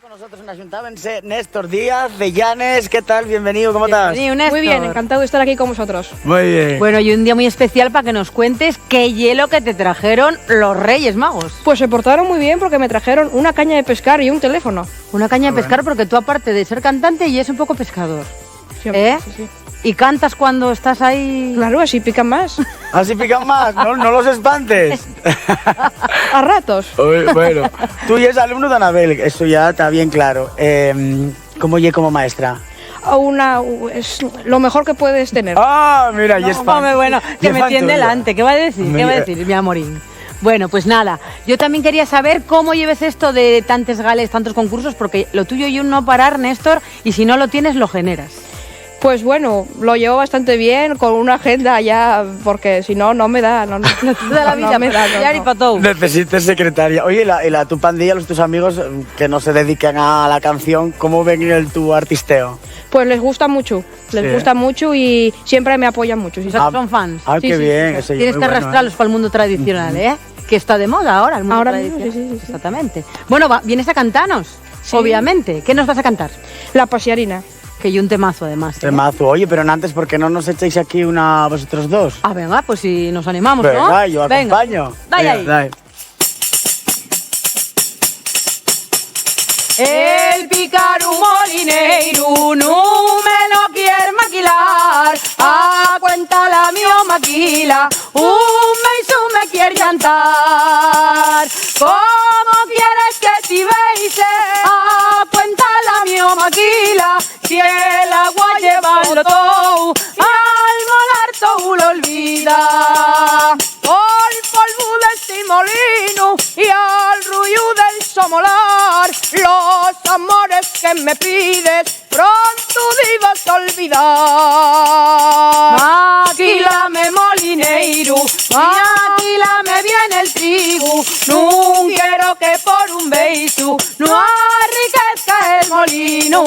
con nosotros en Ayuntámense Néstor Díaz de Llanes. ¿Qué tal? Bienvenido, ¿cómo estás? Muy bien, encantado de estar aquí con vosotros. Muy bien. Bueno, y un día muy especial para que nos cuentes qué hielo que te trajeron los Reyes Magos. Pues se portaron muy bien porque me trajeron una caña de pescar y un teléfono. Una caña de pescar porque tú aparte de ser cantante y es un poco pescador. Sí, ¿Eh? sí. ¿Y cantas cuando estás ahí? Claro, así pican más. Así pican más, no los espantes. A ratos. Bueno, tú ya eres alumno de Anabel, eso ya está bien claro. ¿Cómo lle como maestra? Es lo mejor que puedes tener. Ah, mira, y es fan. Hombre, bueno, Y que es me fan tiene tuyo. delante. ¿Qué va a decir? ¿Qué va a decir, mi amorín? Bueno, pues nada, yo también quería saber cómo lleves esto de tantos gales, tantos concursos, porque lo tuyo y un no parar, Néstor, y si no lo tienes, lo generas. Pues bueno, lo llevo bastante bien con una agenda ya, porque si no, no me da. No Toda la vida, me da, no, ya ni no. pa' todo. Necesitas secretaria. Oye, tu pandilla, tus amigos que no se dedican a la canción, ¿cómo ven tu artisteo? Pues les gusta mucho, gusta mucho y siempre me apoyan mucho. Sí, O sea, son fans. Ah, Sí, qué sí, bien. sí. Eso ya Tienes muy que bueno, arrastrarlos para el mundo tradicional, ¿eh? Que está de moda ahora, el mundo Ahora mismo, tradicional. sí. Exactamente. Bueno, vienes a cantarnos, Sí. obviamente. ¿Qué nos vas a cantar? La pasiarina. Que yo un temazo, además. ¿eh? Temazo. Oye, pero antes, ¿por qué no nos echáis aquí una vosotros dos? Ah, venga, pues si nos animamos, ¿no? Venga, yo Venga. acompaño. Dale Venga, ahí. dale. El pícaro molineiro no me lo quiere maquilar. A cuenta la mío maquila, un beso me quiere cantar. ¿Cómo quieres que te beise? A cuenta la mío maquila, si el agua lleva todo, al volar todo lo olvida. Al polvo de este molino y al ruido del somolar, los amores que me pides pronto ibas a olvidar. Maquilame molineiro, maquilame bien el trigo, no quiero que por un beso no enriquezca el molino.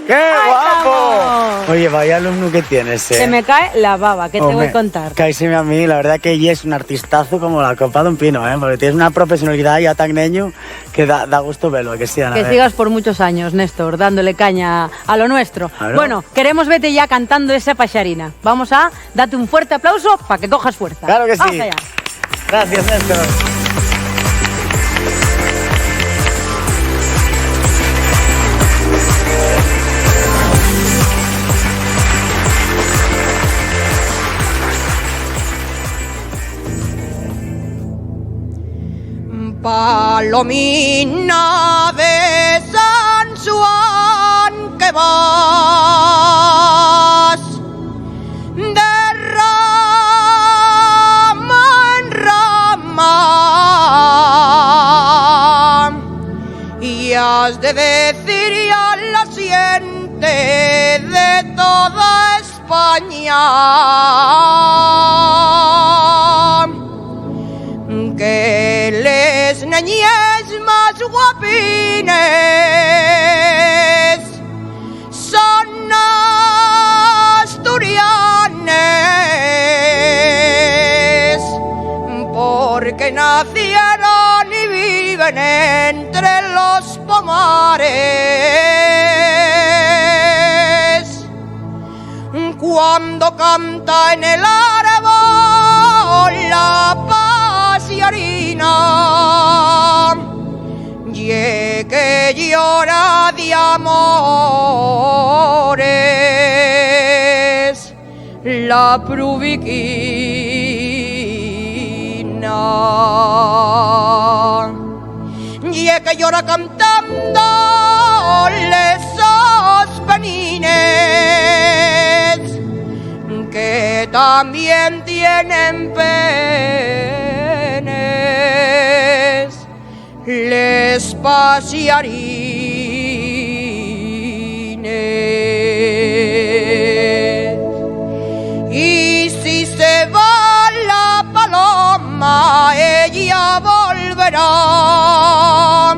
¡Qué ¡Ay, guapo! vamos! Oye, vaya alumno que tienes, Se me cae la baba, ¿qué te voy a contar? Cáiseme a mí, la verdad que ella es un artistazo como la copa de un pino, ¿eh? Porque tienes una profesionalidad ya tan neño que da gusto verlo, que sí, Ana. Que sigas por muchos años, Néstor, dándole caña a lo nuestro. Claro. Bueno, queremos verte ya cantando esa pasarina. Vamos a darte un fuerte aplauso para que cojas fuerza. Claro que sí. Vamos allá. Gracias, Néstor. Palomina de San Juan que vas de rama en rama y has de decir a la siente de toda España que les niñes más guapines son asturianes porque nacieron y viven entre los pomares. Cuando canta en el árbol la pasiarina, y que llora de amores la pruviquina, y que llora cantando esos penines que también tienen penes, les pasiarines. Y si se va la paloma, ella volverá,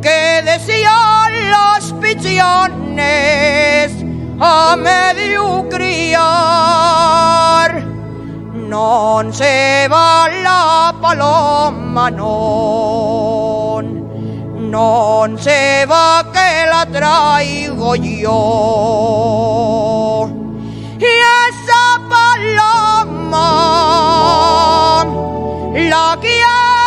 que decían los pichones a medio criar. Non se va la paloma, non no se va que la traigo yo. Y esa paloma la quiero